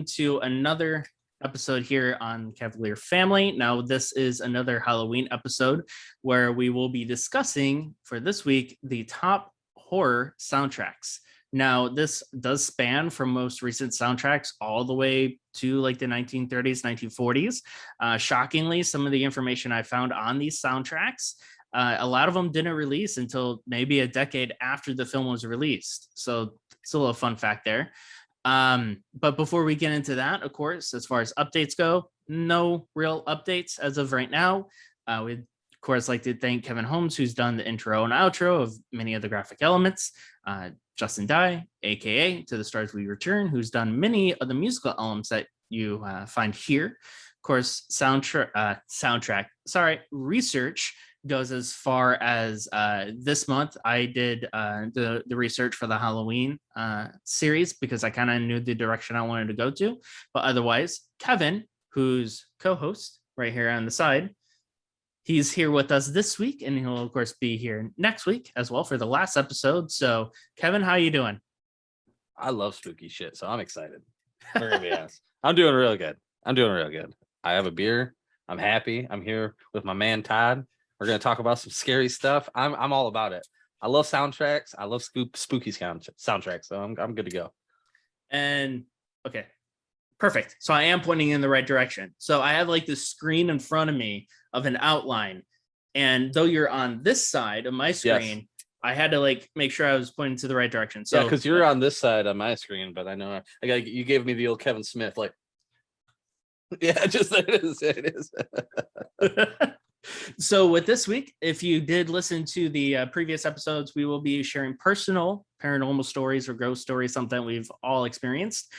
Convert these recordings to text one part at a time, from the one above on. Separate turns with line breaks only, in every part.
welcome to another episode here on Cavalier Family. Now, this is another Halloween episode where we will be discussing for this week the top horror soundtracks. Now, this does span from most recent soundtracks all the way to like the 1930s, 1940s. Shockingly, some of the information I found on these soundtracks, a lot of them didn't release until maybe a decade after the film was released. So it's a little fun fact there. But before we get into that, of course, as far as updates go, no real updates as of right now. We'd, of course, like to thank Kevin Holmes, who's done the intro and outro of many of the graphic elements. Justin Dye, aka To the Stars We Return, who's done many of the musical elements that you find here. Of course, research goes as far as this month. I did the research for the Halloween series because I kind of knew the direction I wanted to go to. But otherwise, Kevin, who's co-host right here on the side, he's here with us this week, and he'll of course be here next week as well for the last episode. So, Kevin, how you doing?
I love spooky shit, so I'm excited. I'm doing real good. I have a beer. I'm happy. I'm here with my man Todd. We're gonna talk about some scary stuff. I'm all about it. I love soundtracks. I love spooky soundtracks. So I'm good to go.
And okay, perfect. So I am pointing in the right direction. So I have like this screen in front of me of an outline, and though you're on this side of my screen, yes, I had to like make sure I was pointing to the right direction. So
because you're on this side on my screen, but I know you gave me the old Kevin Smith, like, yeah, just it is.
So with this week, if you did listen to the previous episodes, we will be sharing personal paranormal stories or ghost stories, something we've all experienced.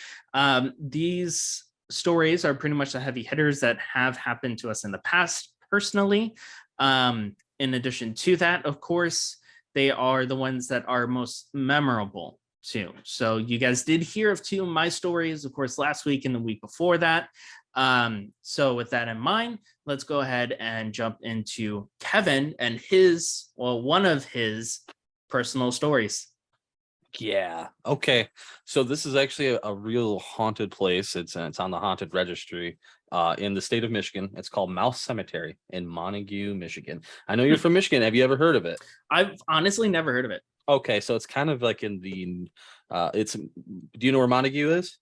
These stories are pretty much the heavy hitters that have happened to us in the past personally. In addition to that, of course, they are the ones that are most memorable too. So you guys did hear of two of my stories, of course, last week and the week before that. So with that in mind, let's go ahead and jump into Kevin and one of his personal stories.
Yeah. Okay. So this is actually a real haunted place. It's on the haunted registry in the state of Michigan. It's called Mouse Cemetery in Montague, Michigan. I know you're from Michigan. Have you ever heard of it?
I've honestly never heard of it.
Okay, so it's kind of like in the do you know where Montague is?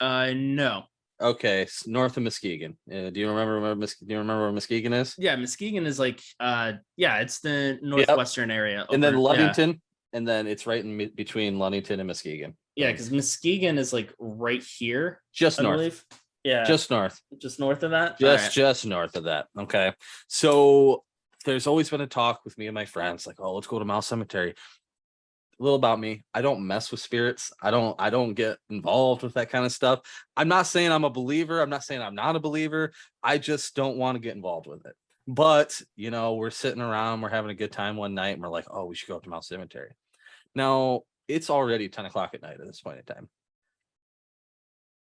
No.
Okay, it's north of Muskegon. Do you remember where Muskegon is?
Yeah, Muskegon is like it's the northwestern area.
And then Ludington, and then it's right in between Ludington and Muskegon.
Yeah, because Muskegon is like right here,
just north.
Believe. Yeah,
just north
of that.
Just north of that. Okay, so there's always been a talk with me and my friends, like, oh, let's go to Mouse Cemetery. A little about me, I don't mess with spirits. I don't get involved with that kind of stuff. I'm not saying I'm a believer. I'm not saying I'm not a believer. I just don't want to get involved with it. But, we're sitting around, we're having a good time one night, and we're like, oh, we should go up to Mount Cemetery. Now, it's already 10 o'clock at night at this point in time.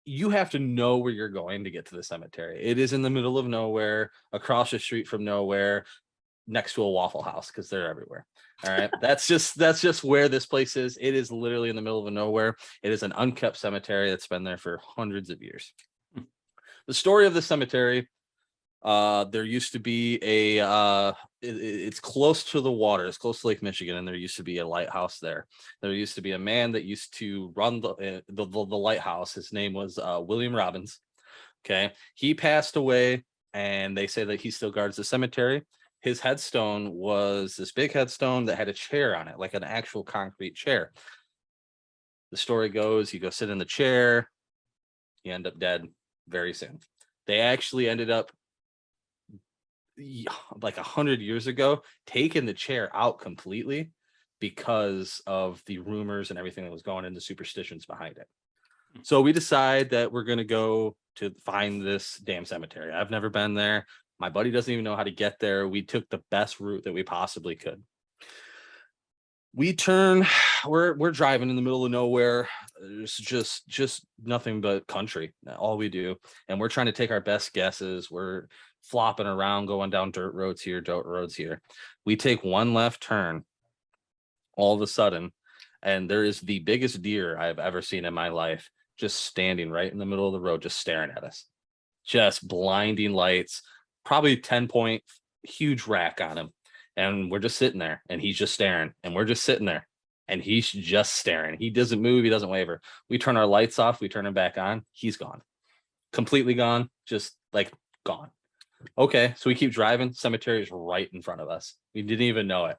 You have to know where you're going to get to the cemetery. It is in the middle of nowhere, across the street from nowhere, next to a Waffle House, because they're everywhere. All right. That's just where this place is. It is literally in the middle of nowhere. It is an unkept cemetery that's been there for hundreds of years. The story of the cemetery, there used to be it's close to the water. It's close to Lake Michigan, and there used to be a lighthouse there. There used to be a man that used to run the lighthouse. His name was William Robbins. Okay. He passed away, and they say that he still guards the cemetery. His headstone was this big headstone that had a chair on it, like an actual concrete chair. The story goes, you go sit in the chair, you end up dead very soon. They actually ended up, like 100 years ago, taking the chair out completely because of the rumors and everything that was going into superstitions behind it. So we decide that we're going to go to find this damn cemetery. I've never been there. My buddy doesn't even know how to get there. We took the best route that we possibly could. We're driving in the middle of nowhere. There's just nothing but country, all we do. And we're trying to take our best guesses. We're flopping around, going down dirt roads here. We take one left turn all of a sudden, and there is the biggest deer I've ever seen in my life just standing right in the middle of the road, just staring at us. Just blinding lights, probably 10-point, huge rack on him. And we're just sitting there and he's just staring and we're just sitting there and he's just staring. He doesn't move. He doesn't waver. We turn our lights off. We turn him back on. He's gone. Completely gone. Just like gone. Okay. So we keep driving. Cemetery is right in front of us. We didn't even know it.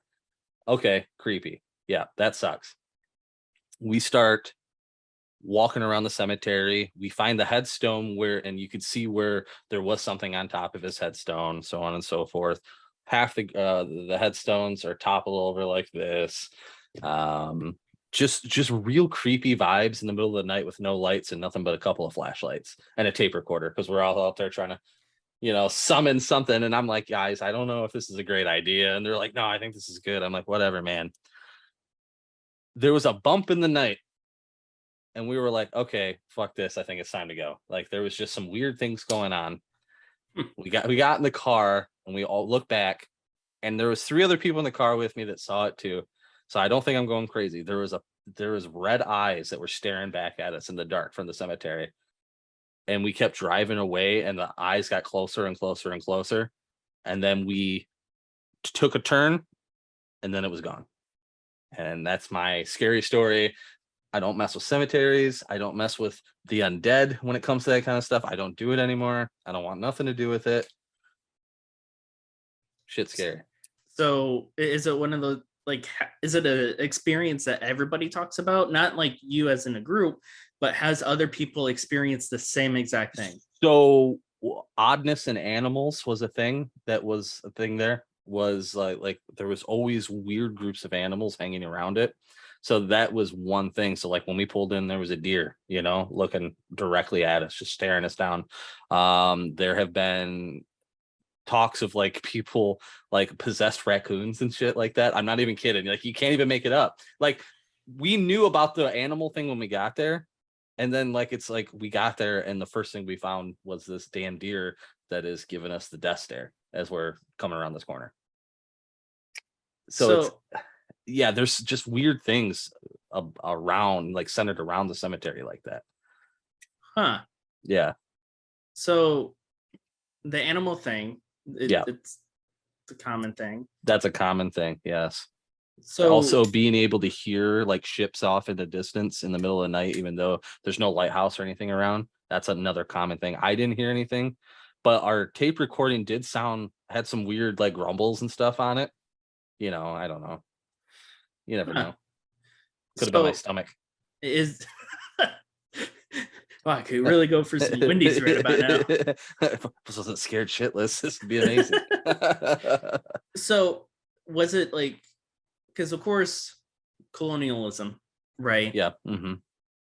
Okay. Creepy. Yeah, that sucks. We start walking around the cemetery. We find the headstone and you could see where there was something on top of his headstone, so on and so forth. Half the headstones are toppled over like this. Just real creepy vibes in the middle of the night with no lights and nothing but a couple of flashlights and a tape recorder, because we're all out there trying to summon something. And I'm like, guys, I don't know if this is a great idea. And they're like, no, I think this is good. I'm like, whatever, man. There was a bump in the night and we were like, okay, fuck this. I think it's time to go. Like, there was just some weird things going on. We got in the car and we all looked back, and there was 3 other people in the car with me that saw it too. So I don't think I'm going crazy. There was red eyes that were staring back at us in the dark from the cemetery. And we kept driving away and the eyes got closer and closer and closer. And then we took a turn and then it was gone. And that's my scary story. I don't mess with cemeteries. I don't mess with the undead when it comes to that kind of stuff. I don't do it anymore. I don't want nothing to do with it. Shit's scary.
So is it one of the, like, is it an experience that everybody talks about? Not like you as in a group, but has other people experienced the same exact thing?
So oddness in animals was a thing. That was a thing. There was like there was always weird groups of animals hanging around it. So that was one thing. So like when we pulled in, there was a deer, looking directly at us, just staring us down. There have been talks of like people like possessed raccoons and shit like that. I'm not even kidding. Like, you can't even make it up. Like, we knew about the animal thing when we got there. And then like, it's like we got there and the first thing we found was this damn deer that is giving us the death stare as we're coming around this corner. So it's, yeah, there's just weird things around, like centered around the cemetery like that.
Huh.
Yeah.
So the animal thing,
yeah,
it's a common thing.
That's a common thing. Yes.
So
also being able to hear like ships off in the distance in the middle of the night, even though there's no lighthouse or anything around, that's another common thing. I didn't hear anything, but our tape recording had some weird like rumbles and stuff on it. I don't know. You never know. Could have been my stomach.
Is wow, I could really go for some Wendy's right about now.
If I wasn't scared shitless, this would be amazing.
So was it like, because of course colonialism, right?
Yeah.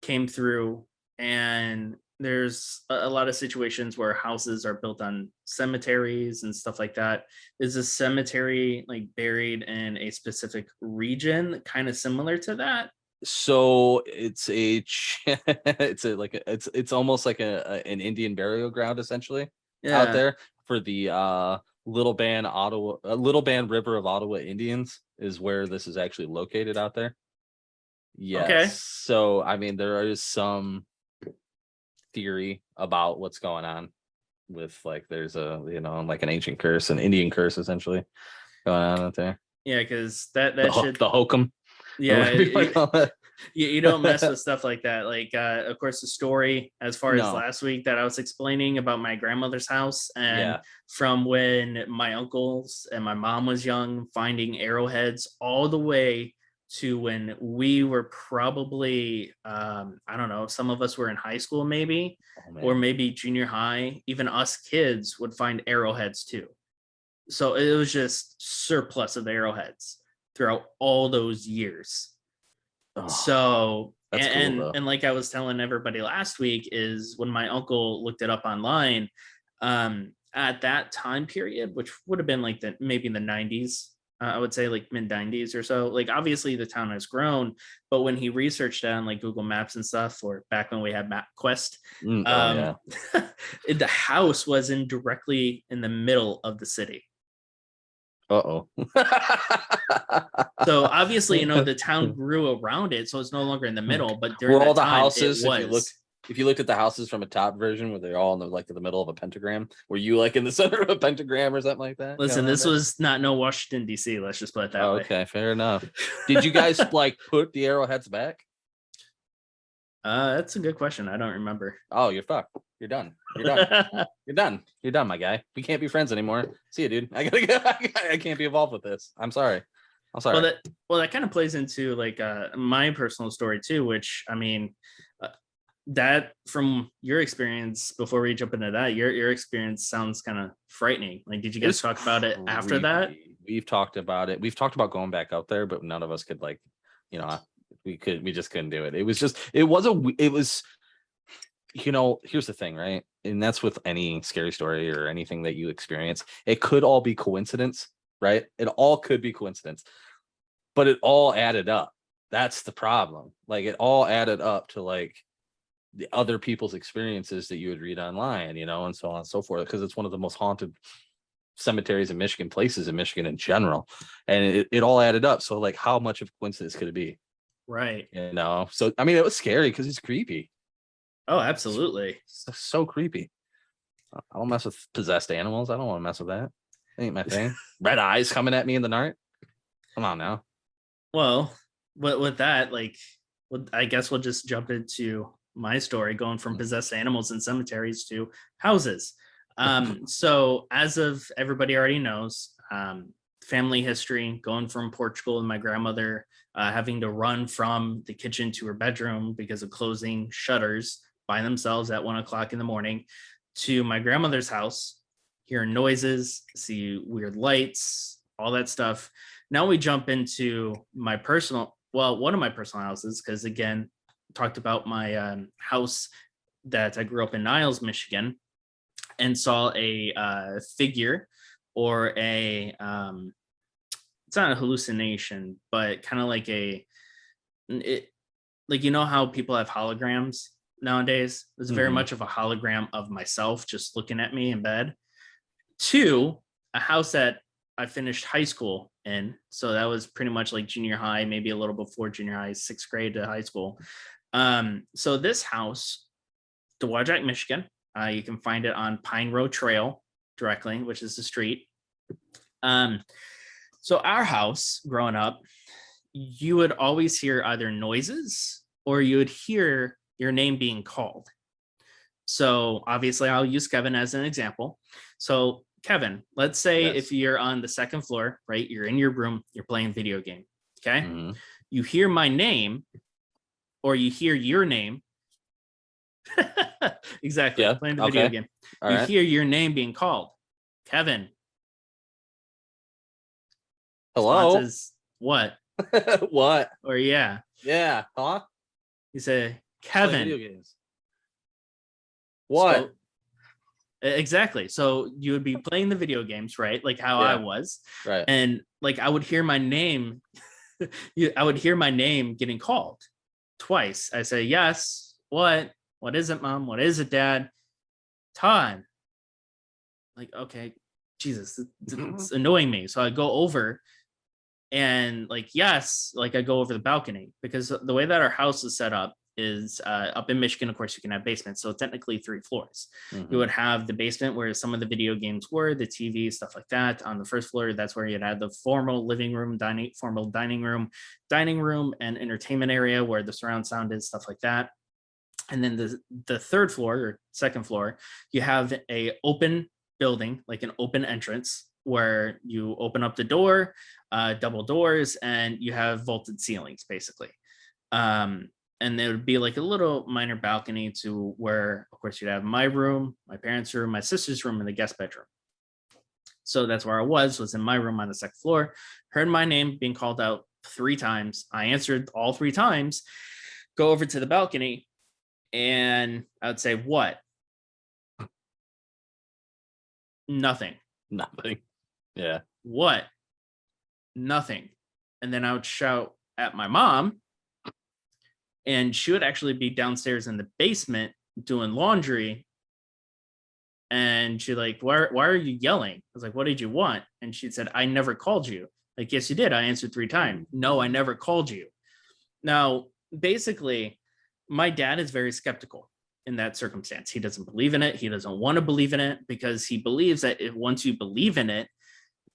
Came through, and there's a lot of situations where houses are built on cemeteries and stuff like that. Is a cemetery like buried in a specific region kind of similar to that?
So it's it's almost like an Indian burial ground essentially. Out there for the Little Band River of Ottawa Indians is where this is actually located out there. Yes. Okay. So I mean, there is some theory about what's going on with like there's like an ancient curse, an Indian curse essentially going on out there.
Yeah, because the
hokum.
Yeah, you don't mess with stuff like that. Like, of course, the story as far as last week that I was explaining about my grandmother's house, and from when my uncles and my mom was young, finding arrowheads all the way to when we were probably, I don't know, some of us were in high school maybe, or maybe junior high. Even us kids would find arrowheads too. So it was just surplus of arrowheads throughout all those years. So
that's cool,
and like I was telling everybody last week, is when my uncle looked it up online, at that time period, which would have been like maybe in the 90s, I would say like mid 90s or so. Like, obviously the town has grown, but when he researched it on like Google Maps and stuff, or back when we had MapQuest, the house was directly in the middle of the city. So obviously, the town grew around it, so it's no longer in the middle. But during all the houses,
if you looked at the houses from a top version where they're all in the middle of a pentagram, were you like in the center of a pentagram or something like that?
Listen, this was not no Washington D.C. Let's just put it that way.
Okay, fair enough. Did you guys like put the arrowheads back?
That's a good question. I don't remember.
Oh, you're fucked. You're done. You're done. You're done. You're done, my guy. We can't be friends anymore. See you, dude. I gotta go. I can't be involved with this. I'm sorry.
Well, that kind of plays into like my personal story too, which I mean, that from your experience, before we jump into that, your experience sounds kind of frightening. Like, did you guys talk about it after that?
We've talked about it. We've talked about going back out there, but none of us could we just couldn't do it. It was here's the thing, right? And that's with any scary story or anything that you experience. It could all be coincidence, right? It all could be coincidence, but it all added up. That's the problem. Like, it all added up to like the other people's experiences that you would read online, and so on and so forth, because it's one of the most haunted cemeteries in Michigan, places in Michigan in general. And it all added up. So like, how much of a coincidence could it be?
Right.
So I mean, it was scary because it's creepy.
Oh, absolutely.
So creepy. I don't mess with possessed animals. I don't want to mess with that. Ain't my thing. Red eyes coming at me in the night. Come on now.
Well, with that, like, I guess we'll just jump into my story, going from possessed animals in cemeteries to houses. So as of everybody already knows, family history, going from Portugal and my grandmother having to run from the kitchen to her bedroom because of closing shutters by themselves at 1 o'clock in the morning, to my grandmother's house, hearing noises, see weird lights, all that stuff. Now we jump into one of my personal houses, because again, talked about my house that I grew up in Niles, Michigan, and saw a figure, or it's not a hallucination, but kind of like how people have holograms nowadays. It's very much of a hologram of myself just looking at me in bed, to a house that I finished high school in. So that was pretty much like junior high, maybe a little before junior high, 6th grade to high school. So this house, Dowagiac, Michigan, you can find it on Pine Road Trail directly, which is the street. So our house growing up, you would always hear either noises or you would hear your name being called. So obviously I'll use Kevin as an example. So Kevin, let's say if you're on the 2nd floor, right? You're in your room, you're playing video game. Okay. Mm-hmm. You hear my name, or you hear your name. Exactly. Yeah, playing the video game. All you hear your name being called. Kevin.
Hello.
Is, what?
What?
Or yeah.
Yeah. Huh?
You say, Kevin.
Video games. What?
So, exactly. So you would be playing the video games, right? Like how I was.
Right.
And like I would hear my name. I would hear my name getting called twice. I say, yes. What? What is it, Mom? What is it, Dad? Todd. Like, okay, Jesus, it's annoying me. So I go over and like, yes, like I go over the balcony, because the way that our house is set up is up in Michigan, of course, you can have basements. So technically 3 floors. You would have the basement where some of the video games were, the TV, stuff like that. On the 1st floor, that's where you'd have the formal living room, dining room, and entertainment area where the surround sound is, stuff like that. And then the 3rd floor or 2nd floor, you have a open building, like an open entrance, where you open up the door, double doors, and you have vaulted ceilings, basically. And there would be like a little minor balcony to where, of course, you'd have my room, my parents' room, my sister's room, and the guest bedroom. So that's where I was in my room on the 2nd floor. Heard my name being called out 3 times. I answered all 3 times. Go over to the balcony, and I would say, what? Nothing.
Yeah.
What? Nothing. And then I would shout at my mom, and she would actually be downstairs in the basement doing laundry. And she'd like, why are you yelling? I was like, what did you want? And she said, I never called you. Like, yes, you did. I answered 3 times. No, I never called you. Now, basically, my dad is very skeptical. in that circumstance. He doesn't believe in it. He doesn't want to believe in it because he believes that once you believe in it,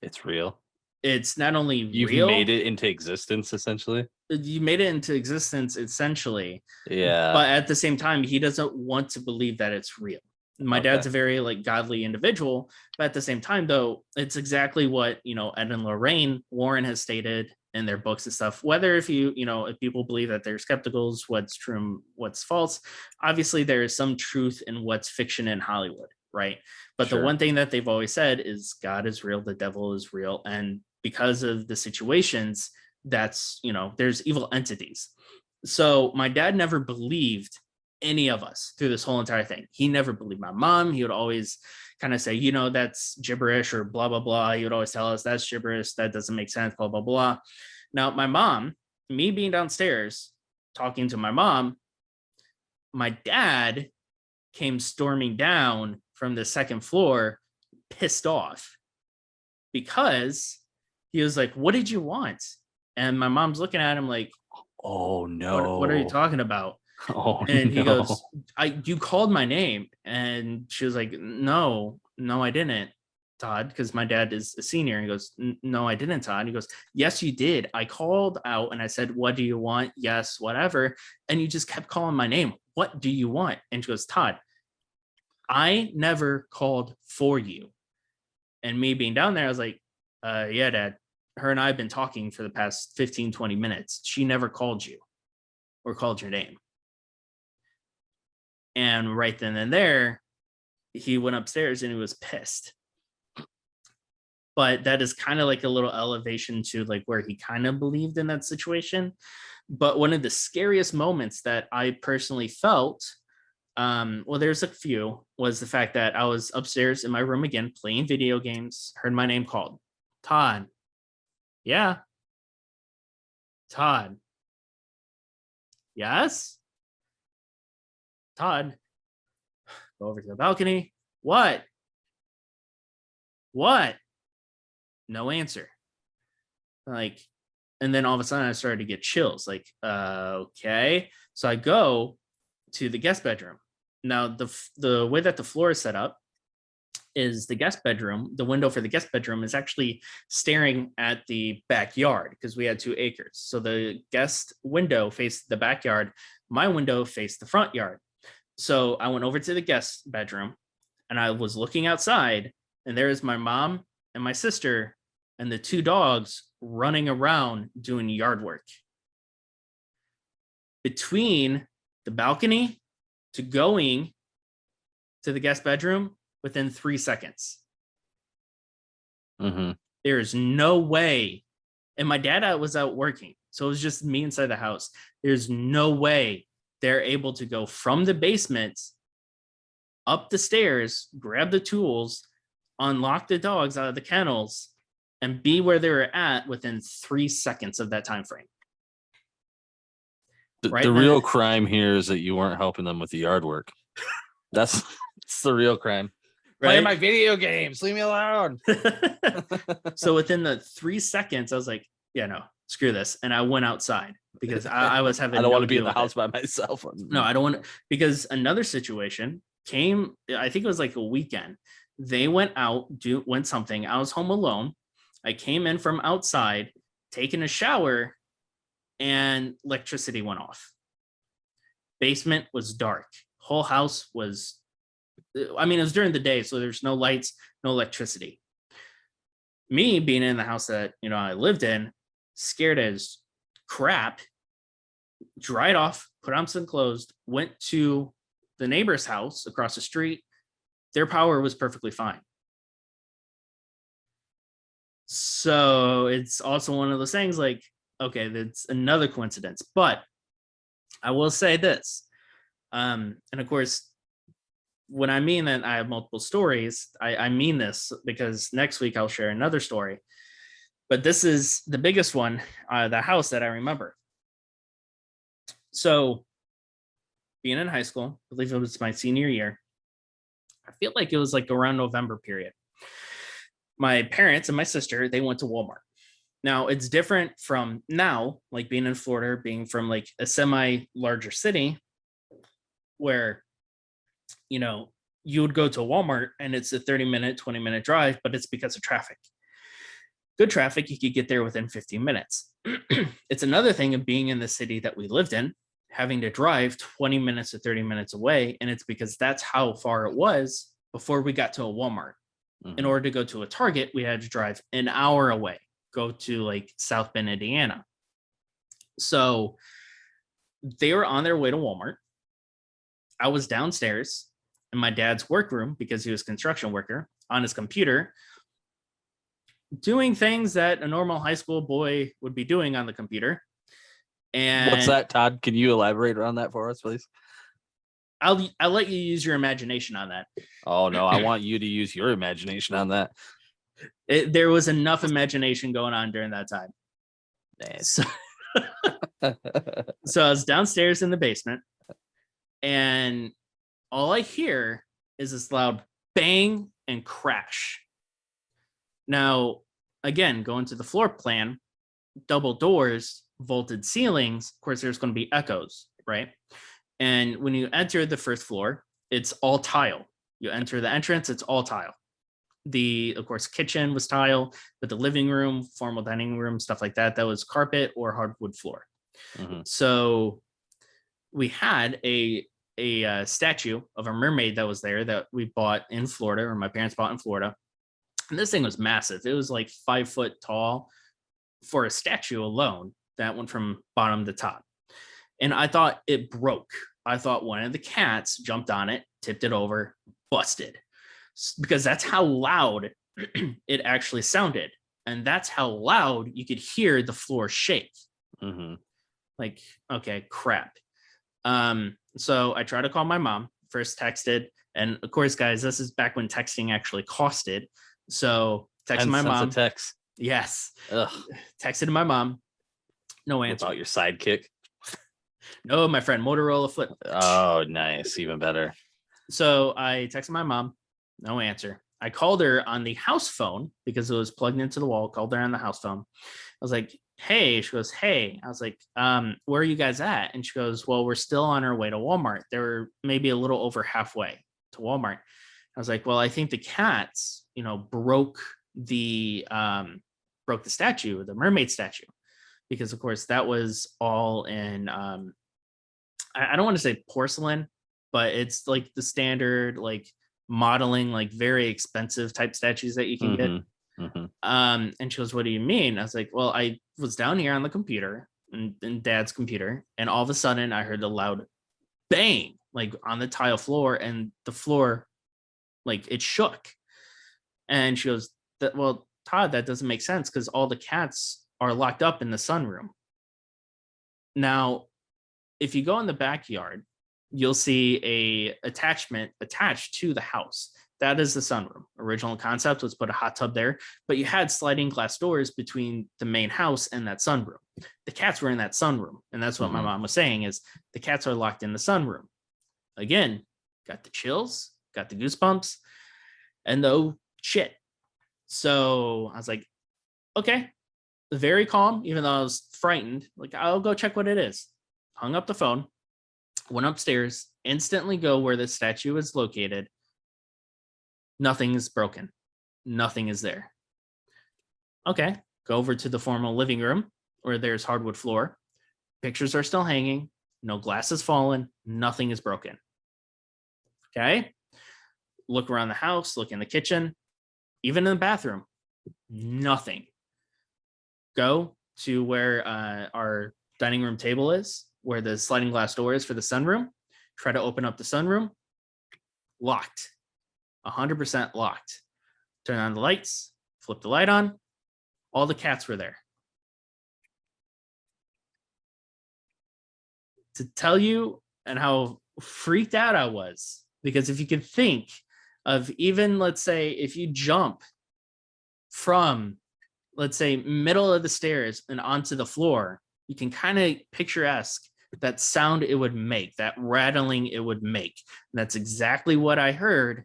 It's real.
it's not only
You've
real,
made it into existence, essentially.
you made it into existence essentially.
Yeah.
But at the same time, he doesn't want to believe that it's real. My dad's a very like godly individual, but at the same time, though, it's exactly what Ed and Lorraine Warren has stated in their books and stuff. Whether if if people believe that they're skepticals, what's true and what's false, obviously there is some truth in what's fiction in Hollywood, right? But the one thing that they've always said is God is real, the devil is real, and because of the situations, that's there's evil entities. So my dad never believed any of us through this whole entire thing. He never believed my mom. He would always kind of say, that's gibberish or blah, blah, blah. He would always tell us that's gibberish. That doesn't make sense, blah, blah, blah. Now, my mom, me being downstairs talking to my mom, my dad came storming down from the second floor, pissed off because he was like, "What did you want?" And my mom's looking at him like,
"Oh no,
what are you talking about?"
Oh,
and he goes, you called my name. And she was like, no, I didn't, Todd, because my dad is a senior. And he goes, no, I didn't, Todd. And he goes, yes, you did. I called out and I said, what do you want? Yes, whatever. And you just kept calling my name. What do you want? And she goes, Todd, I never called for you. And me being down there, I was like, yeah, Dad, her and I have been talking for the past 15, 20 minutes. She never called you or called your name. And right then and there, he went upstairs and he was pissed. But that is kind of like a little elevation to like where he kind of believed in that situation. But one of the scariest moments that I personally felt, well, there's a few, was the fact that I was upstairs in my room again, playing video games, heard my name called. Todd. Yeah. Todd. Yes. Todd. Go over to the balcony. What? No answer. Like, and then all of a sudden I started to get chills. Like, okay. So I go to the guest bedroom. Now, the way that the floor is set up is the guest bedroom. The window for the guest bedroom is actually staring at the backyard because we had 2 acres. So the guest window faced the backyard. My window faced the front yard. So I went over to the guest bedroom and I was looking outside, and there is my mom and my sister and the 2 dogs running around doing yard work. Between the balcony to going to the guest bedroom within 3 seconds.
Mm-hmm.
There is no way. And my dad was out working. So it was just me inside the house. There's no way they're able to go from the basement up the stairs, grab the tools, unlock the dogs out of the kennels, and be where they were at within 3 seconds of that time frame.
The real crime here is that you weren't helping them with the yard work. That's the real crime. Right? Playing my video games, leave me alone.
So within the 3 seconds, I was like, yeah, no, screw this. And I went outside because I was having
I don't want to be in the house by myself.
No, I don't want to, because another situation came, I think it was like a weekend. They went out, went something. I was home alone. I came in from outside, taking a shower, and electricity went off. Basement was dark. Whole house was, I mean, it was during the day, so there's no lights, no electricity. Me being in the house that, I lived in, scared as crap, dried off, put on some clothes, went to the neighbor's house across the street. Their power was perfectly fine. So it's also one of those things like, okay, that's another coincidence. But I will say this. And of course, when I mean that I have multiple stories, I mean this because next week I'll share another story. But this is the biggest one, the house that I remember. So being in high school, I believe it was my senior year. I feel like it was like around November period. My parents and my sister, they went to Walmart. Now it's different from now, like being in Florida, being from like a semi larger city where you know, you would go to a Walmart and it's a 30-minute, 20-minute drive, but it's because of traffic. Good traffic, you could get there within 15 minutes. It's another thing of being in the city that we lived in, having to drive 20 minutes or 30 minutes away. And it's because that's how far it was before we got to a Walmart. In order to go to a Target, we had to drive an hour away, go to like South Bend, Indiana. So they were on their way to Walmart. I was downstairs in my dad's workroom because he was a construction worker on his computer, doing things that a normal high school boy would be doing on the computer. And
what's that, Todd? Can you elaborate on that for us, please?
I'll let you use your imagination on that.
Oh no, I want you to use your imagination on that.
There was enough imagination going on during that time. So, so I was downstairs in the basement, and all I hear is this loud bang and crash. Now, again, going to the floor plan, double doors, vaulted ceilings, of course, there's going to be echoes, right? And when you enter the first floor, it's all tile. You enter the entrance, it's all tile. The, of course, kitchen was tile, but the living room, formal dining room, stuff like that, that was carpet or hardwood floor. So we had a statue of a mermaid that was there that we bought in Florida, or my parents bought in Florida. And this thing was massive. It was like 5 foot tall for a statue alone. That went from bottom to top. And I thought it broke. I thought one of the cats jumped on it, tipped it over, busted. Because that's how loud it actually sounded. And that's how loud you could hear the floor shake. Like, okay, crap. So I tried to call my mom, first texted. And of course, guys, this is back when texting actually costed. So texted my mom.
Text.
Yes.
Ugh.
Texted my mom. No answer.
About your sidekick?
No, my friend, Motorola Flip.
Oh, nice. Even better.
So I texted my mom. No answer. I called her on the house phone because it was plugged into the wall. Called her on the house phone. I was like, hey. She goes, hey. I was like, where are you guys at? And she goes, well, we're still on our way to Walmart. They were maybe a little over halfway to Walmart. I was like, well, I think the cats, broke the statue, the mermaid statue, because of course that was all in I don't want to say porcelain, but it's like the standard like modeling, like very expensive type statues that you can get. And she goes, what do you mean? I was like, well, I was down here on the computer and dad's computer, and all of a sudden I heard a loud bang like on the tile floor, and the floor, like, it shook. And she goes, well, Todd, that doesn't make sense because all the cats are locked up in the sunroom. Now, if you go in the backyard, you'll see a attachment attached to the house. That is the sunroom. Original concept was put a hot tub there, but you had sliding glass doors between the main house and that sunroom. The cats were in that sunroom, and that's what my mom was saying is the cats are locked in the sunroom. Again, got the chills, got the goosebumps, and no shit. So I was like, okay, very calm, even though I was frightened. Like, I'll go check what it is. Hung up the phone, went upstairs, instantly go where the statue is located. Nothing is broken. Nothing is there. Okay, go over to the formal living room where there's hardwood floor. Pictures are still hanging. No glass has fallen. Nothing is broken. Okay, look around the house, look in the kitchen, even in the bathroom. Nothing. Go to where our dining room table is, where the sliding glass door is for the sunroom. Try to open up the sunroom. Locked. 100% locked. Turn on the lights, flip the light on. All the cats were there. To tell you and how freaked out I was, because if you could think of even, let's say, if you jump from, let's say, middle of the stairs and onto the floor, you can kind of picturesque that sound it would make, that rattling it would make. And that's exactly what I heard,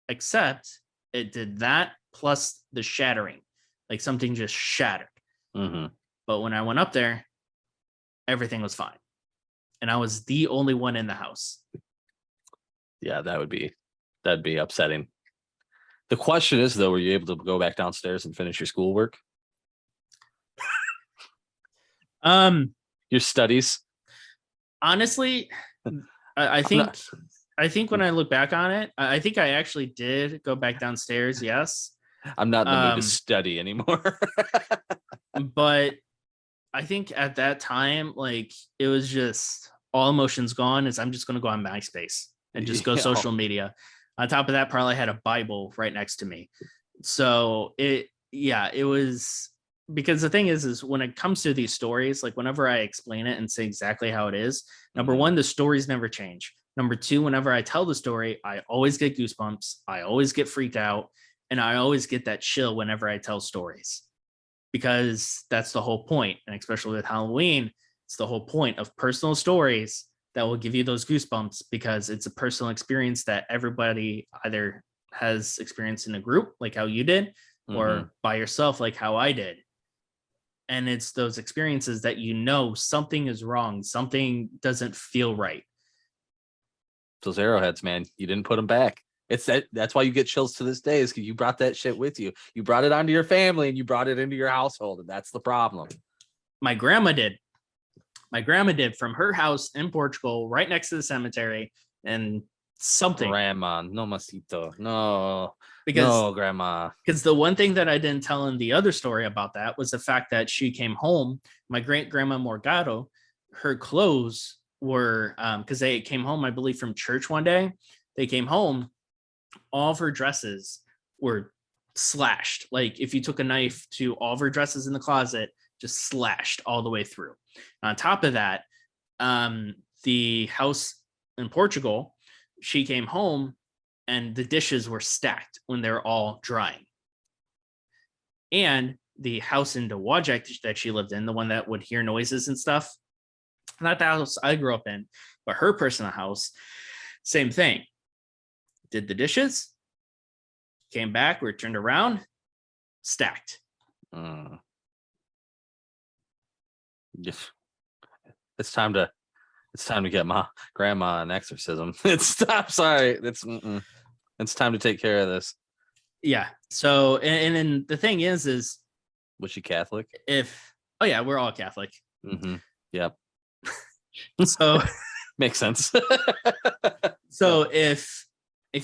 except it did that plus the shattering, like something just shattered. But when I went up there, everything was fine. And I was the only one in the house.
Yeah, that'd be upsetting. The question is though, were you able to go back downstairs and finish your schoolwork,
Um,
your studies?
honestly, I
I'm
think
not.
when I look back on it, I think I actually did go back downstairs. Yes.
I'm not in the mood to
Um,
study anymore.
but I think at that time, like it was just all emotions gone. Is I'm just going to go on MySpace and just go
Yeah.
social media. On top of that, probably had a Bible right next to me. So it was because the thing is when it comes to these stories, like whenever I explain it and say exactly how it is, number
Mhm.
one, the stories never change. Number two, whenever I tell the story, I always get goosebumps. I always get freaked out. And I always get that chill whenever I tell stories because that's the whole point. And especially with Halloween, it's the whole point of personal stories that will give you those goosebumps because it's a personal experience that everybody either has experienced in a group, like how you did,
Mhm.
or by yourself, like how I did. And it's those experiences that you know something is wrong, something doesn't feel right.
Those arrowheads, man, you didn't put them back. It's that's why you get chills to this day, is because you brought that shit with you. You brought it onto your family and you brought it into your household, and that's the problem.
My grandma did. My grandma did from her house in Portugal, right next to the cemetery, and something
Grandma, no masito. No,
because
no, grandma.
the one thing that I didn't tell in the other story about that was the fact that she came home. My great grandma Morgado, her clothes were because they came home, I believe, from church one day. They came home, all of her dresses were slashed. Like if you took a knife to all of her dresses in the closet, just slashed all the way through. On top of that, the house in Portugal, she came home and the dishes were stacked when they're all drying. And the house in Dowajek that she lived in, the one that would hear noises and stuff, not the house I grew up in, but her personal house, same thing. Did the dishes, came back, we turned around, stacked.
Mm. It's time to get my grandma an exorcism. It's I'm sorry. It's time to take care of this.
Yeah. So, and the thing is
Was she Catholic?
if, oh yeah, we're all Catholic.
Mm-hmm. Yep.
So,
Makes sense.
so if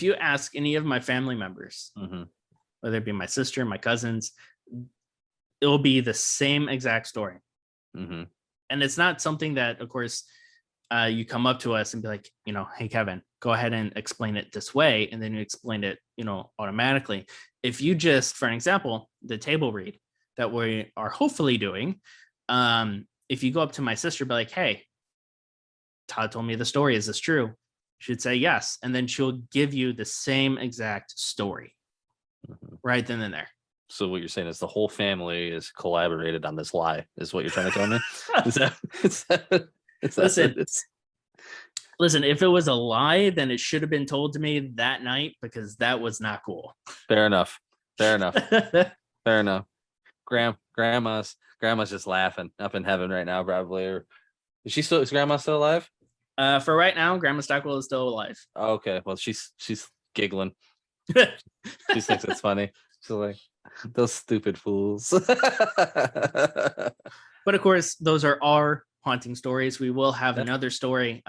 you ask any of my family members,
Mm-hmm.
whether it be my sister, my cousins, it'll be the same exact story.
Mm-hmm.
And it's not something that, of course, you come up to us and be like, hey, Kevin, go ahead and explain it this way. And then you explain it, automatically. If you just, for an example, the table read that we are hopefully doing, if you go up to my sister, be like, hey, Todd told me the story. Is this true? She'd say yes. And then she'll give you the same exact story
Mm-hmm.
right then and there.
So what you're saying is the whole family is collaborated on this lie, is what you're trying to tell me? Is that is that is that what
Listen,
it is?
listen, if it was a lie, then it should have been told to me that night because that was not cool.
Fair enough. Fair enough. Fair enough. Grandma's just laughing up in heaven right now, probably. Or is grandma still alive?
For right now, Grandma Stockwell is still alive.
Oh, okay. Well, she's giggling. She thinks it's funny. She's like, those stupid fools.
But of course, those are our haunting stories. We will have
Definitely.
another story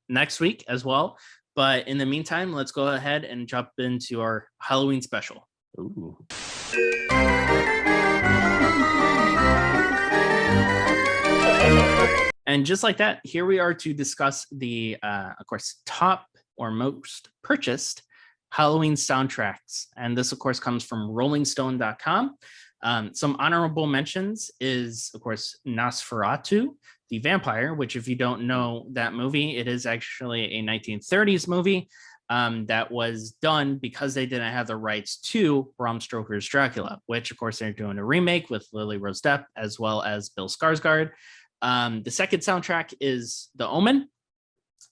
next week as well. But in the meantime, let's go ahead and jump into our Halloween special.
Ooh.
And just like that, here we are to discuss the, of course, top or most purchased Halloween soundtracks. And this, of course, comes from rollingstone.com. Some honorable mentions is, of course, Nosferatu, the vampire, which if you don't know that movie, it is actually a 1930s movie that was done because they didn't have the rights to Bram Stoker's Dracula, which, of course, they're doing a remake with Lily Rose Depp as well as Bill Skarsgård. The second soundtrack is The Omen.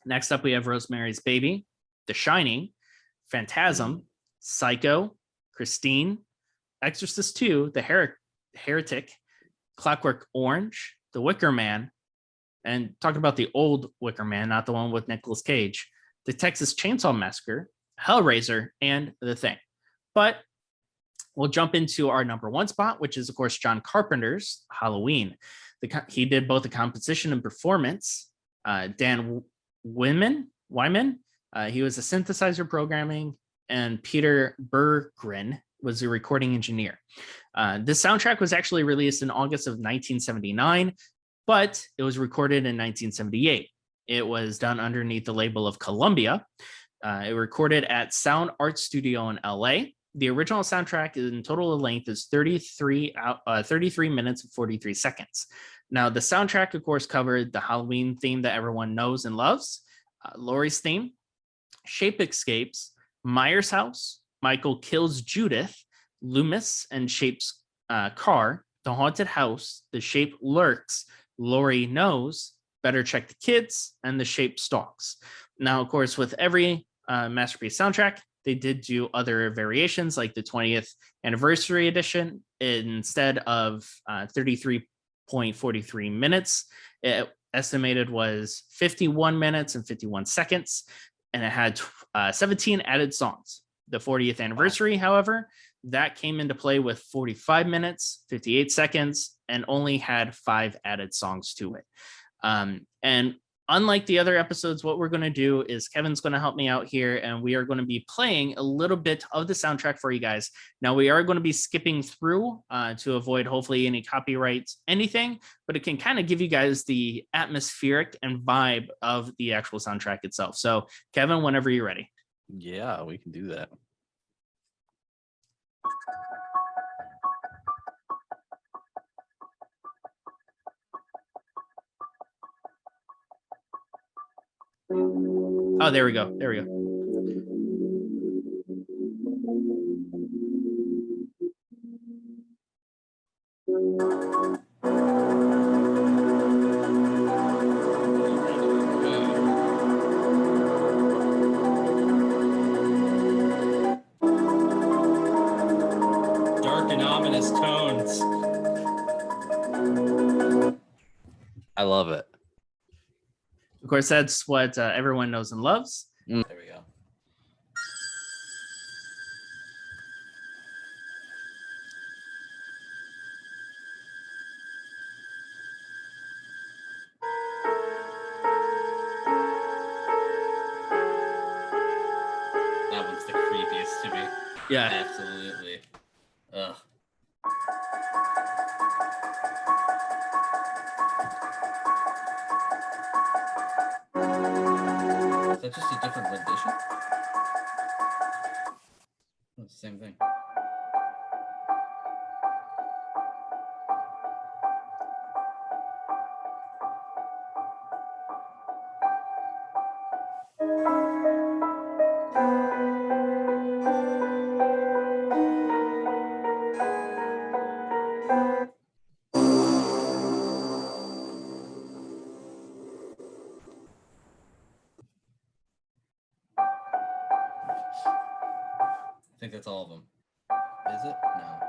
Next up, we have Rosemary's Baby, The Shining, Phantasm, Psycho, Christine, Exorcist 2, The Heretic, Clockwork Orange, The Wicker Man, and talking about the old Wicker Man, not the one with Nicolas Cage, The Texas Chainsaw Massacre, Hellraiser, and The Thing. But we'll jump into our number one spot, which is, of course, John Carpenter's Halloween. He did both the composition and performance. Dan Wyman, he was a synthesizer programming, and Peter Berggren was the recording engineer. This soundtrack was actually released in August of 1979, but it was recorded in 1978. It was done underneath the label of Columbia. It recorded at Sound Art Studio in LA. The original soundtrack in total length is 33 minutes and 43 seconds. Now, the soundtrack, of course, covered the Halloween theme that everyone knows and loves, Laurie's theme, Shape Escapes, Myers House, Michael Kills Judith, Loomis and Shape's car, The Haunted House, The Shape Lurks, Laurie Knows, Better Check the Kids, and The Shape Stalks. Now, of course, with every Masterpiece soundtrack, they did do other variations like the 20th anniversary edition. Instead of 33.43 minutes, it estimated was 51 minutes and 51 seconds, and it had 17 added songs. The 40th anniversary, however, that came into play with 45 minutes, 58 seconds, and only had 5 added songs to it. And unlike the other episodes, what we're going to do is Kevin's going to help me out here, and we are going to be playing a little bit of the soundtrack for you guys. Now, we are going to be skipping through to avoid hopefully any copyrights, anything, but it can kind of give you guys the atmospheric and vibe of the actual soundtrack itself. So, Kevin, whenever you're ready.
Yeah, we can do that.
Oh, there we go. There we go.
Dark and ominous tones.
I love it.
Of course, that's what everyone knows and loves.
There we go. That one's the creepiest to me.
Yeah.
Absolutely. Ugh. Is that just a different rendition? It's the same thing. I think that's all of them. Is it? No.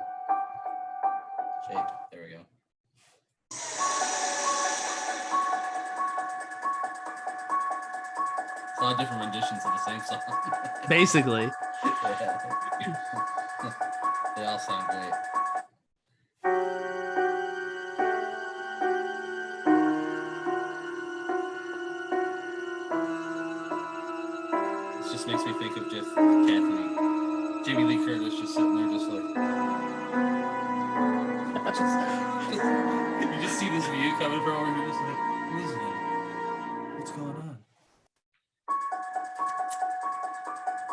Shape. There we go. It's a lot of different renditions of the same song.
Basically.
Yeah. They all sound great. This just makes me think of just Kathy. Jamie Lee Curtis just sitting there just like you just see this view coming from over here just like, what is that? What's going on?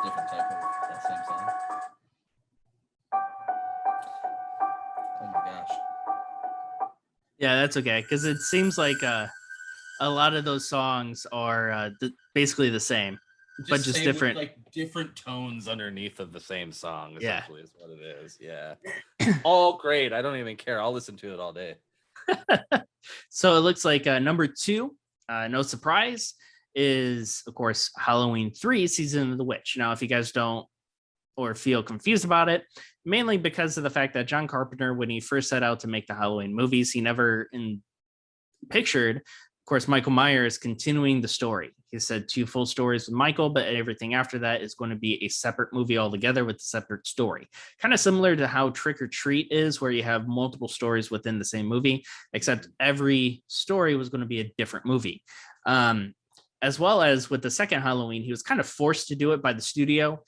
Different type of that same song. Oh my gosh.
Yeah, that's okay, because it seems like a lot of those songs are basically the same, but just
same
different.
with, like different
Tones underneath of the same song,
Yeah.
essentially, is what it is. Yeah. All great. I don't even care. I'll listen to it all day.
So it looks like number 2, no surprise, is of course Halloween 3: Season of the Witch. Now, if you guys don't or feel confused about it, mainly because of the fact that John Carpenter, when he first set out to make the Halloween movies, he never pictured course, Michael Myers is continuing the story. He said 2 full stories with Michael, but everything after that is going to be a separate movie altogether with a separate story. Kind of similar to how Trick or Treat is, where you have multiple stories within the same movie, except every story was going to be a different movie. As well as with the second Halloween, he was kind of forced to do it by the studio,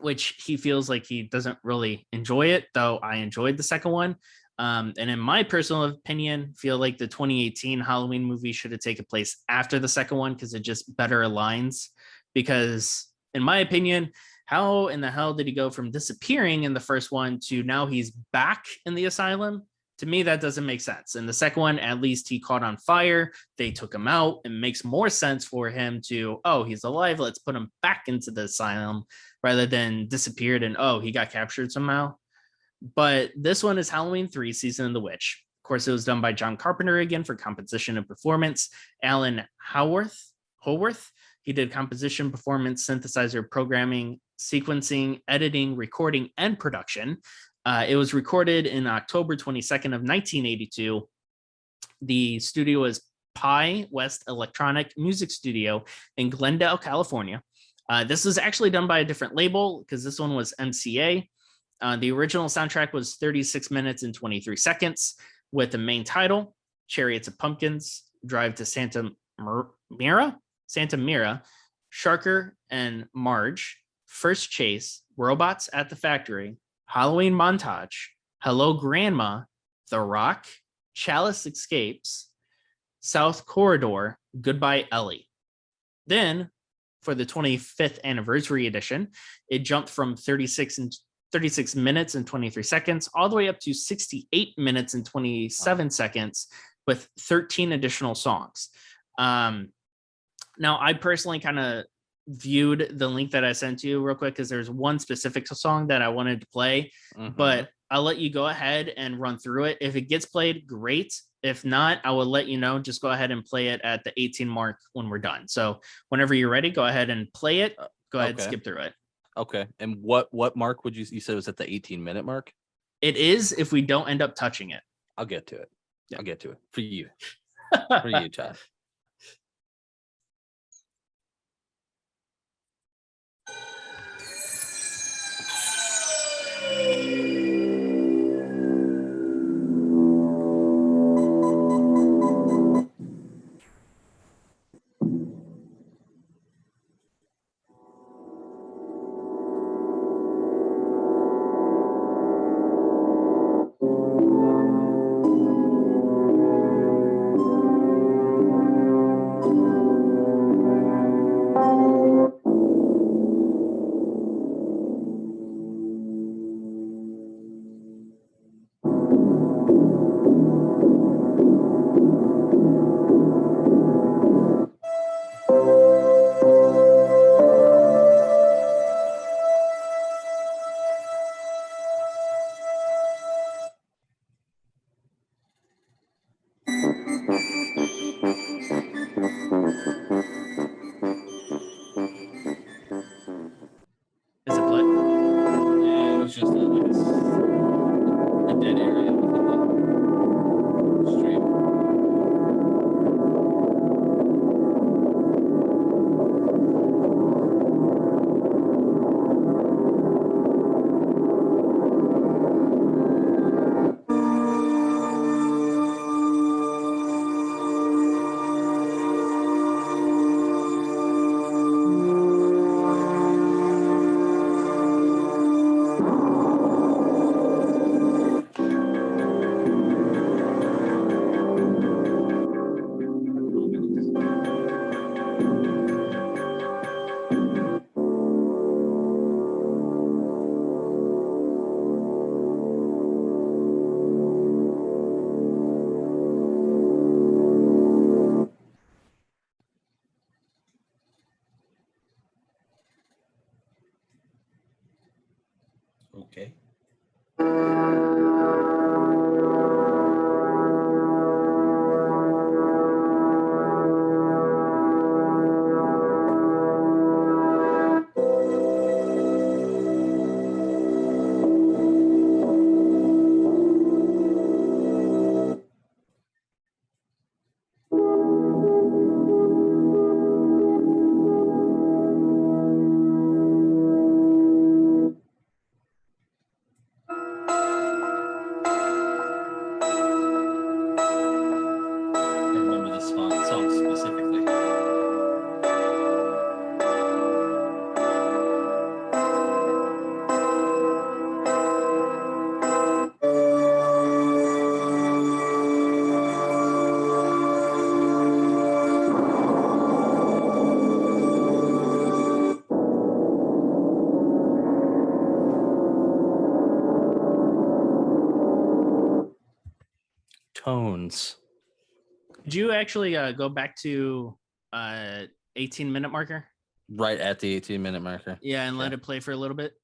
which he feels like he doesn't really enjoy it, though I enjoyed the second one. And in my personal opinion, feel like the 2018 Halloween movie should have taken place after the second one because it just better aligns. Because in my opinion, how in the hell did he go from disappearing in the first one to now he's back in the asylum? To me, that doesn't make sense. In the second one, at least he caught on fire. They took him out. It makes more sense for him to, oh, he's alive. Let's put him back into the asylum rather than disappeared and, oh, he got captured somehow. But this one is Halloween 3, Season of the Witch. Of course, it was done by John Carpenter again for composition and performance. Alan Howarth, he did composition, performance, synthesizer, programming, sequencing, editing, recording, and production. It was recorded in October 22nd of 1982. The studio is Pi West Electronic Music Studio in Glendale, California. This was actually done by a different label because this one was MCA. The original soundtrack was 36 minutes and 23 seconds with the main title, Chariots of Pumpkins, Drive to Santa Mira, Sharker and Marge, First Chase, Robots at the Factory, Halloween Montage, Hello Grandma, The Rock, Chalice Escapes, South Corridor, Goodbye Ellie. Then, for the 25th anniversary edition, it jumped from 36 minutes and 23 seconds all the way up to 68 minutes and 27 seconds with 13 additional songs. Now, I personally kind of viewed the link that I sent you real quick because there's one specific song that I wanted to play, but I'll let you go ahead and run through it. If it gets played, great. If not, I will let you know. Just go ahead and play it at the 18 mark when we're done. So whenever you're ready, go ahead and play it. Go ahead and skip through it.
Okay. And what mark would you said it was at the 18-minute mark?
It is if we don't end up touching it.
I'll get to it.
Yeah.
I'll get to it for you. For you, Chad. tones.
Did you actually go back to 18-minute marker?
Right at the 18-minute marker.
Yeah, and let
Okay.
it play for a little bit.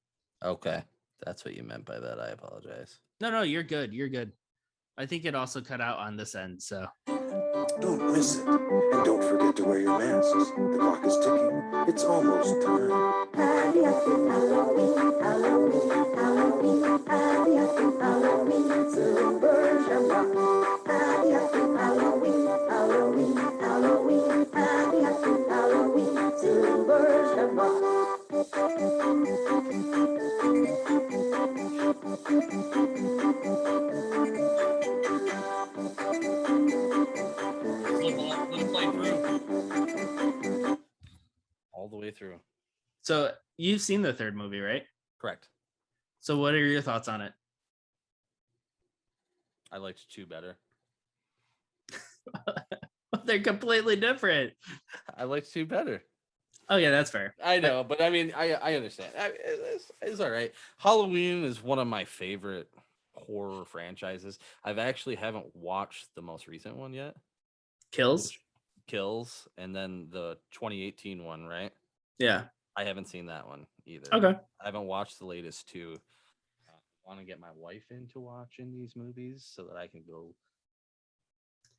Okay. That's what you meant by that. I apologize.
No, you're good. You're good. I think it also cut out on this end. So
Don't miss it. And don't forget to wear your masks. The clock is ticking. It's almost time.
Happy Halloween, Halloween, Halloween, happy Halloween, silver shamrock. Happy Halloween, Halloween, Halloween, happy Halloween, silver shamrock.
Let it play through.
All the way through.
so you've seen the third movie, right?
Correct.
So what are your thoughts on it?
I liked 2 better.
They're completely different.
I liked 2 better.
Oh yeah, that's fair.
I know, but I mean, I understand. It's all right. Halloween is one of my favorite horror franchises. I've actually haven't watched the most recent one yet.
Kills.
Kills, and then the 2018 one, right?
Yeah.
I haven't seen that one either.
Okay.
I haven't watched the latest 2. I want to get my wife into watching these movies so that I can go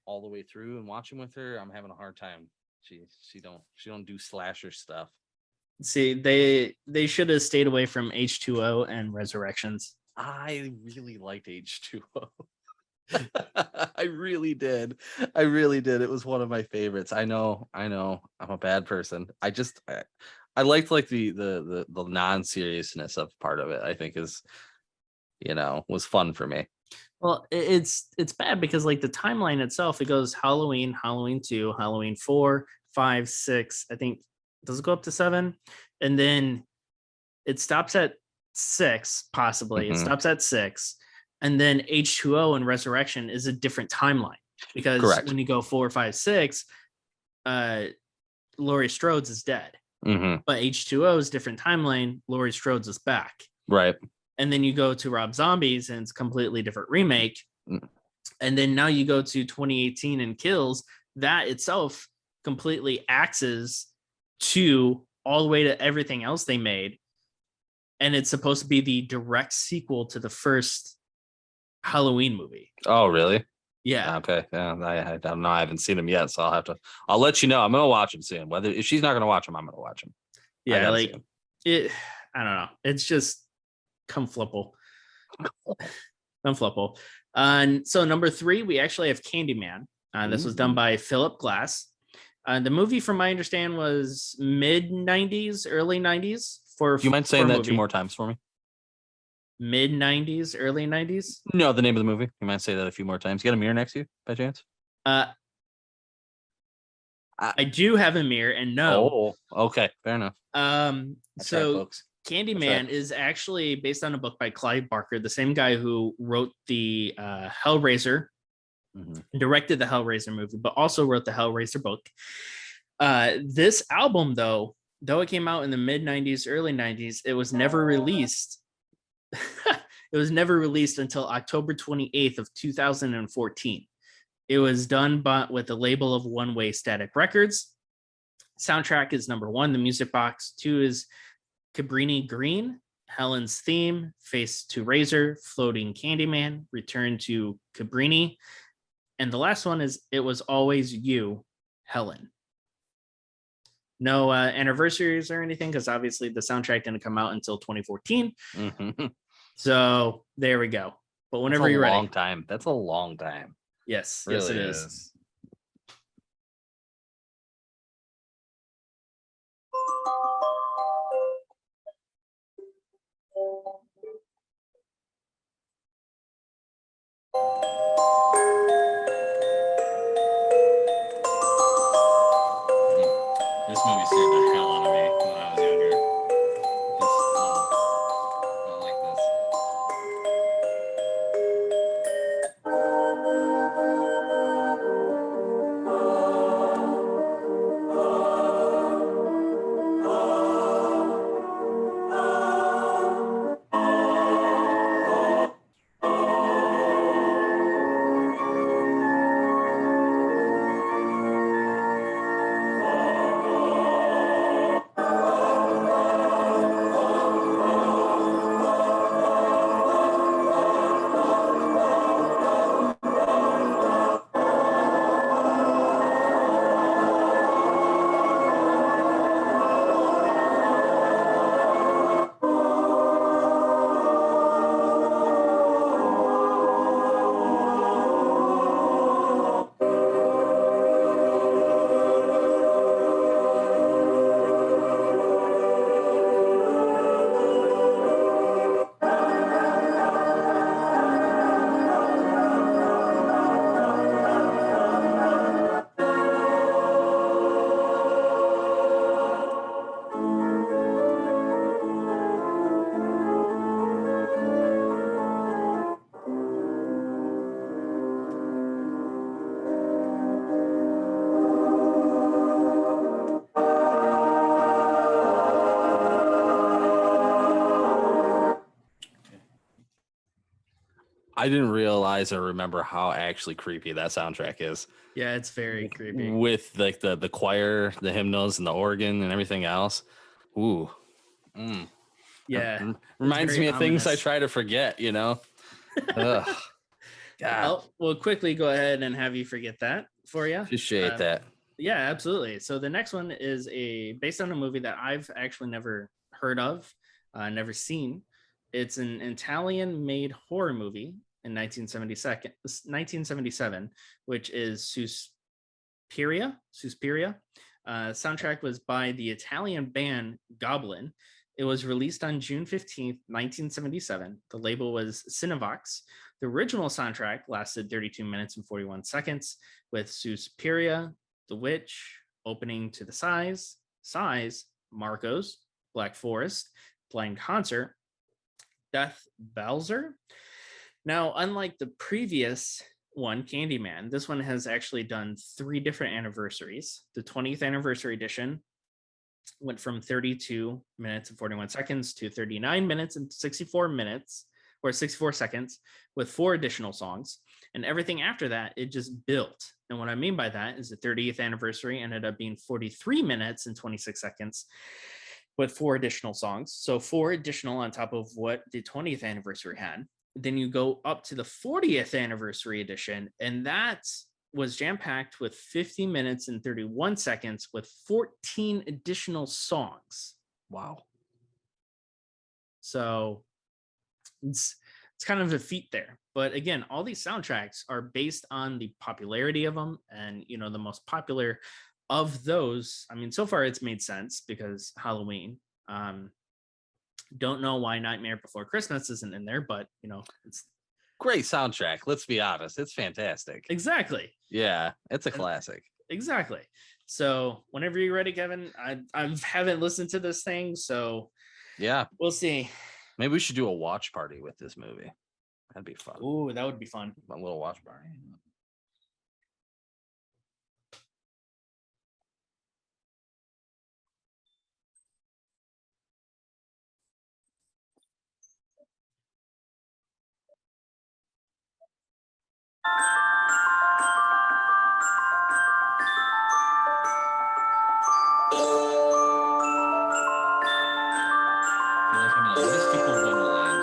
all the way through and watch them with her. I'm having a hard time. She don't do slasher stuff.
See, they should have stayed away from H2O and Resurrections.
I really liked H2O. I really did. I really did. It was one of my favorites. I know. I'm a bad person. I liked like the non-seriousness of part of it. I think is, was fun for me.
Well, it's bad because like the timeline itself, it goes Halloween, Halloween 2, Halloween 4, 5, 6. I think does it go up to 7? And then it stops at 6, possibly. It
Mhm.
stops at 6. And then H2O and Resurrection is a different timeline because
Correct.
when you go 4, 5, 6, Laurie Strode's is dead.
Mm-hmm.
But H2O's different timeline, Laurie Strode's is back.
Right.
And then you go to Rob Zombies and it's a completely different remake.
Mm.
And then now you go to 2018 and Kills, that itself completely axes to all the way to everything else they made. And it's supposed to be the direct sequel to the first Halloween movie.
Oh, really?
Yeah.
Okay. Yeah. I don't know. I haven't seen them yet, so I'll let you know. I'm gonna watch them soon. If she's not gonna watch them, I'm gonna watch them.
Yeah. Like it, I don't know. It's just comflippable. Comflippable. And so number 3, we actually have Candyman. This was done by Philip Glass. The movie, from my understanding, was mid 90s, early 90s.
Do you mind saying that 2 more times for me?
Mid 90s, early 90s.
No, the name of the movie. You mind say that a few more times? You got a mirror next to you, by chance?
I do have a mirror, and no.
Oh, okay, fair enough.
So
right, folks.
Candyman is actually based on a book by Clive Barker, the same guy who wrote the Hellraiser, directed the Hellraiser movie, but also wrote the Hellraiser book. This album, though it came out in the mid 90s, early 90s, it was never released. It was never released until October 28th of 2014. It was done with the label of One Way Static Records. Soundtrack is number 1, the music box. 2 is Cabrini Green, Helen's Theme, Face to Razor, Floating Candyman, Return to Cabrini. And the last one is It Was Always You, Helen. No anniversaries or anything, because obviously the soundtrack didn't come out until 2014.
Mm-hmm.
So there we go. But whenever you're ready.
Long time. That's a long time.
Yes.
Really
yes, it is.
This movie scared the hell out of me when I was younger. I don't like this.
I didn't realize or remember how actually creepy that soundtrack is.
Yeah, it's very creepy.
With like the choir, the hymnals, and the organ and everything else. Ooh. Mm.
Yeah,
Reminds
very
me of things I
ominous.
try to forget, you know? Ugh. God,
Well, we'll quickly go ahead and have you forget that for you.
appreciate that.
Yeah, absolutely. So the next one is based on a movie that I've actually never heard of, never seen. It's an Italian-made horror movie in 1977, which is Suspiria. Suspiria. Soundtrack was by the Italian band Goblin. It was released on June 15th, 1977. The label was Cinevox. The original soundtrack lasted 32 minutes and 41 seconds, with Suspiria, The Witch, Opening to the Size, Marcos, Black Forest, Blind Concert, Death Balzer. Now, unlike the previous one, Candyman, this one has actually done 3 different anniversaries. The 20th anniversary edition went from 32 minutes and 41 seconds to 39 minutes and 64 minutes or 64 seconds with 4 additional songs. And everything after that, it just built. And what I mean by that is the 30th anniversary ended up being 43 minutes and 26 seconds with 4 additional songs. So 4 additional on top of what the 20th anniversary had. Then you go up to the 40th anniversary edition, and that was jam-packed with 50 minutes and 31 seconds with 14 additional songs.
Wow.
So it's kind of a feat there. But again, all these soundtracks are based on the popularity of them, and you know, the most popular of those, I mean, so far it's made sense because Halloween. Don't know why Nightmare Before Christmas isn't in there, but you know, it's
Great soundtrack. Let's be honest. It's fantastic.
exactly.
Yeah, it's a classic.
Exactly. So whenever you're ready, Kevin, I haven't listened to this thing, so
Yeah.
we'll see.
Maybe we should do a watch party with this movie. That'd be fun.
Ooh, that would be fun.
A little watch party.
I feel like I'm in a mystical wonderland.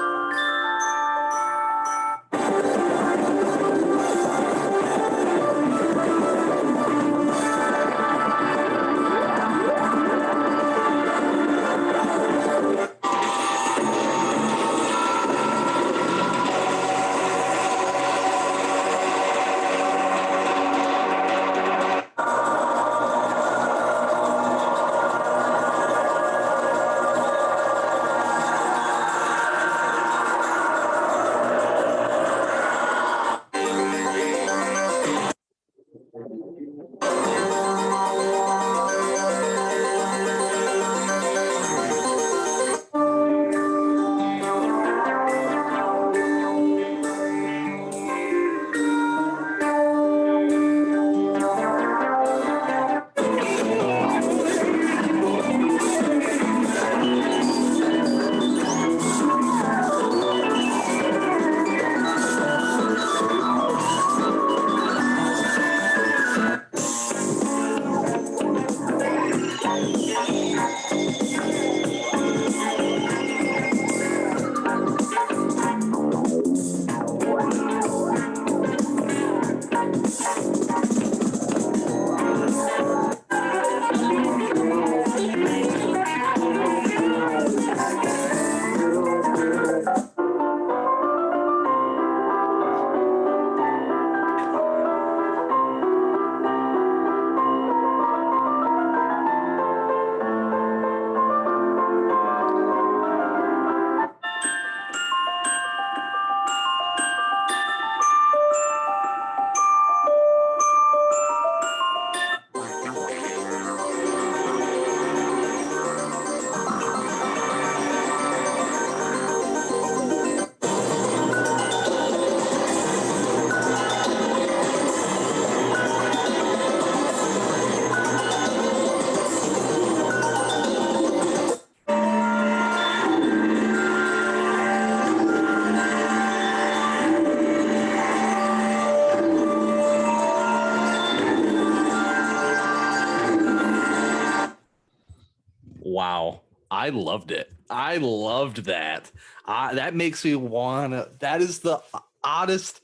I loved it. I loved that. That makes me wanna. That is the oddest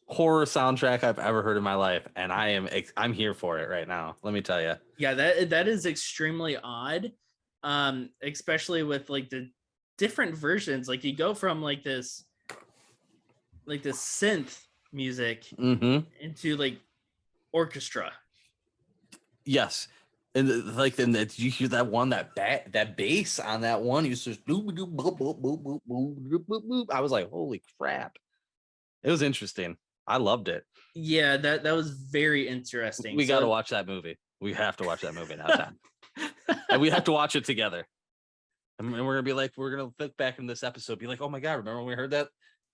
horror soundtrack I've ever heard in my life, and I'm here for it right now. Let me tell you.
Yeah, that is extremely odd. Especially with like the different versions. Like you go from like this synth music
Mm-hmm.
into like orchestra.
Yes. And then that you hear that one, that bass on that one, you just boop, boop, boop, boop, boop, boop, boop, boop, boop. I was like, holy crap. It was interesting. I loved it.
Yeah, that was very interesting.
We got to watch that movie. We have to watch that movie now, Tom. And we have to watch it together. And we're gonna be like, we're gonna look back in this episode, be like, oh my god, remember when we heard that?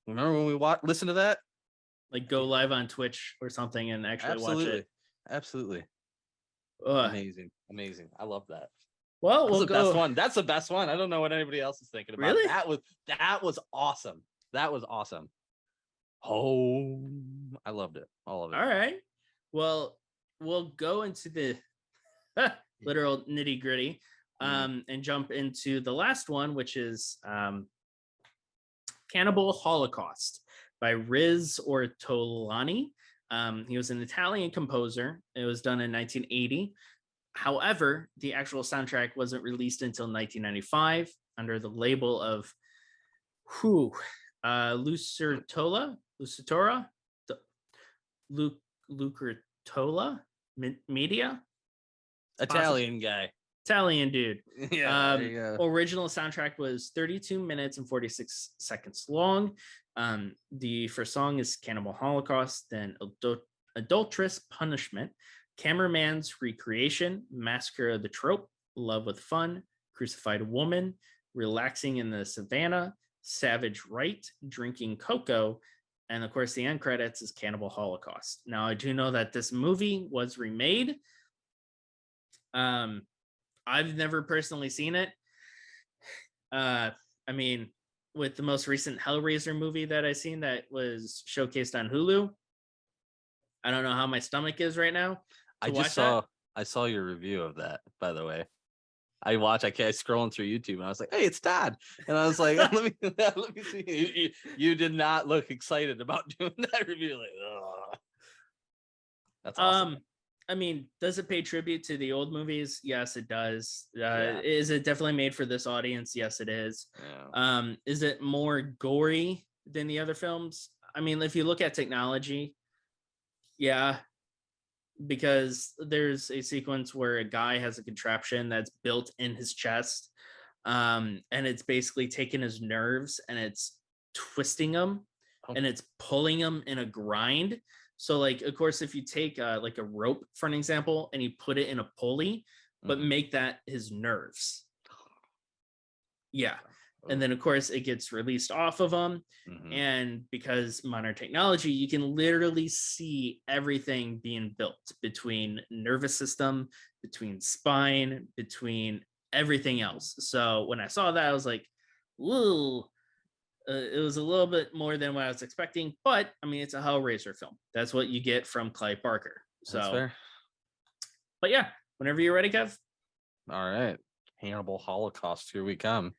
Remember when we listened to that?
Like go live on Twitch or something and actually watch it.
Absolutely.
Ugh.
Amazing. I love that.
Well,
That's
we'll
the
go.
best one. That's the best one. I don't know what anybody else is thinking about.
Really?
That was awesome. That was awesome. Oh, I loved it. All of it.
All right. Well, we'll go into the literal nitty gritty and jump into the last one, which is Cannibal Holocaust by Riz Ortolani. He was an Italian composer. It was done in 1980. However, the actual soundtrack wasn't released until 1995 under the label of Lucertola Media.
Italian guy.
Italian dude.
Yeah. There you go.
Original soundtrack was 32 minutes and 46 seconds long. The first song is Cannibal Holocaust, then Adulterous Punishment, Cameraman's Recreation, Massacre of the Trope, Love with Fun, Crucified Woman, Relaxing in the Savannah, Savage Rite, Drinking Cocoa, and of course the end credits is Cannibal Holocaust. Now I do know that this movie was remade. I've never personally seen it. I mean, with the most recent Hellraiser movie that I seen that was showcased on Hulu, I don't know how my stomach is right now.
I saw your review of that, by the way. I scrolling through YouTube and I was like, hey, it's Todd. And I was like, let me see. You did not look excited about doing that review. Like, ugh. That's awesome.
I mean, does it pay tribute to the old movies? Yes, it does. Is it definitely made for this audience? Yes, it is.
Yeah.
Is it more gory than the other films? I mean, if you look at technology, yeah, because there's a sequence where a guy has a contraption that's built in his chest, and it's basically taking his nerves and it's twisting them and it's pulling them in a grind. So like, of course, if you take like a rope, for an example, and you put it in a pulley, but make that his nerves. Yeah. And then, of course, it gets released off of them. And because modern technology, you can literally see everything being built between nervous system, between spine, between everything else. So when I saw that, I was like, whoa. It was a little bit more than what I was expecting, but I mean, it's a Hellraiser film. That's what you get from Clive Barker. So,
That's fair.
But yeah, whenever you're ready, Kev.
All right. Cannibal Holocaust, here we come.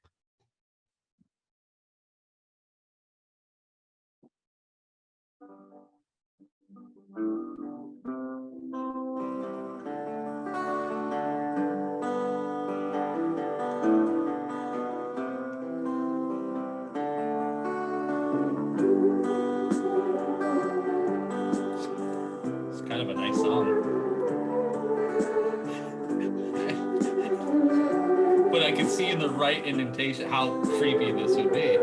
It's kind of a nice song. But I can see in the right indentation how creepy this would be.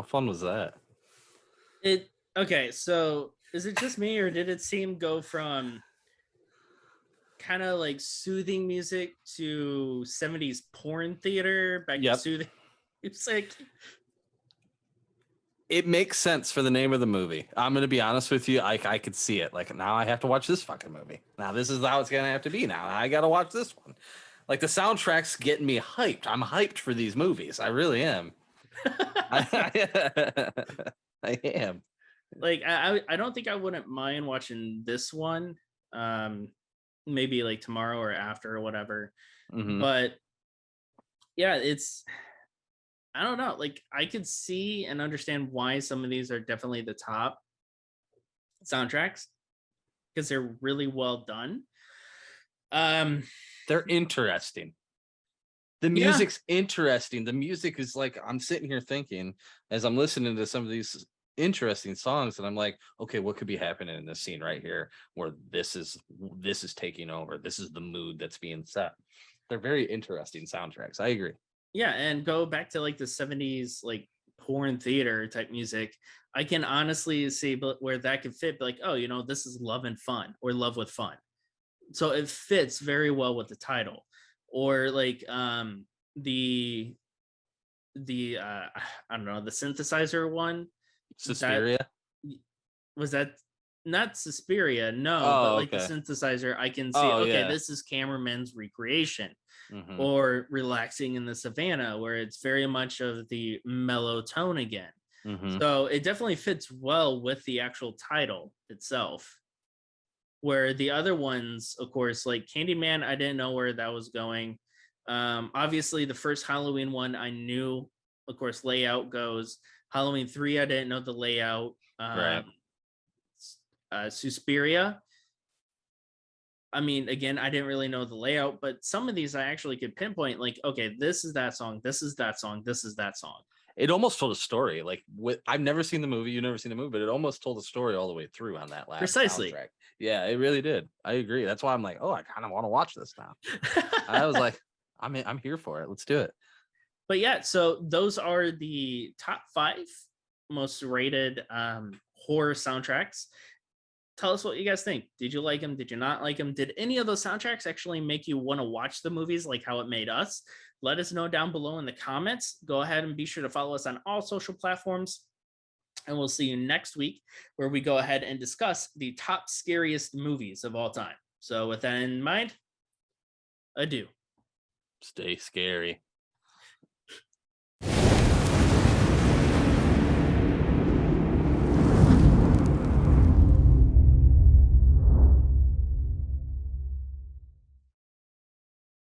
fun was that?
It okay, so is it just me or did it seem go from kind of like soothing music to 70s porn theater back to
Yep.
soothing music?
It makes sense for the name of the movie. I'm gonna be honest with you. I could see it. Like, now I have to watch this fucking movie. Now this is how it's gonna have to be. Now I gotta watch this one. Like, the soundtrack's getting me hyped. I'm hyped for these movies. I really am. I am.
Like I don't think I wouldn't mind watching this one. Maybe like tomorrow or after or whatever.
Mhm.
But yeah, it's I don't know. Like I could see and understand why some of these are definitely the top soundtracks because they're really well done.
They're interesting. The
Yeah.
music's interesting. The music is like, I'm sitting here thinking as I'm listening to some of these interesting songs, and I'm like, okay, what could be happening in this scene right here where this is taking over? This is the mood that's being set. They're very interesting soundtracks. I agree.
Yeah, and go back to like the 70s like porn theater type music. I can honestly see where that could fit, like, oh, you know, this is Love and Fun or Love with Fun. So it fits very well with the title. Or like the I don't know, the synthesizer one.
Suspiria.
Was that not Suspiria? No,
Oh,
but like
okay.
the synthesizer, I can see,
Oh,
okay,
yeah.
this is cameraman's recreation.
Mhm.
Or Relaxing in the Savannah, where it's very much of the mellow tone again.
Mhm.
So it definitely fits well with the actual title itself. Where the other ones, of course, like Candyman, I didn't know where that was going. Obviously, the first Halloween one, I knew, of course, layout goes. Halloween 3, I didn't know the layout.
Right.
Suspiria, I mean, again, I didn't really know the layout, but some of these I actually could pinpoint, like, okay, this is that song, this is that song, this is that song.
It almost told a story. Like, I've never seen the movie, you've never seen the movie, but it almost told a story all the way through on that last
Precisely.
soundtrack. Yeah, it really did. I agree. That's why I'm like, oh, I kind of want to watch this now. I was like, I'm here for it. Let's do it.
But yeah, so those are the top 5 most rated horror soundtracks. Tell us what you guys think. Did you like them? Did you not like them? Did any of those soundtracks actually make you want to watch the movies like how it made us? Let us know down below in the comments. Go ahead and be sure to follow us on all social platforms. And we'll see you next week where we go ahead and discuss the top scariest movies of all time. So with that in mind, adieu.
Stay scary.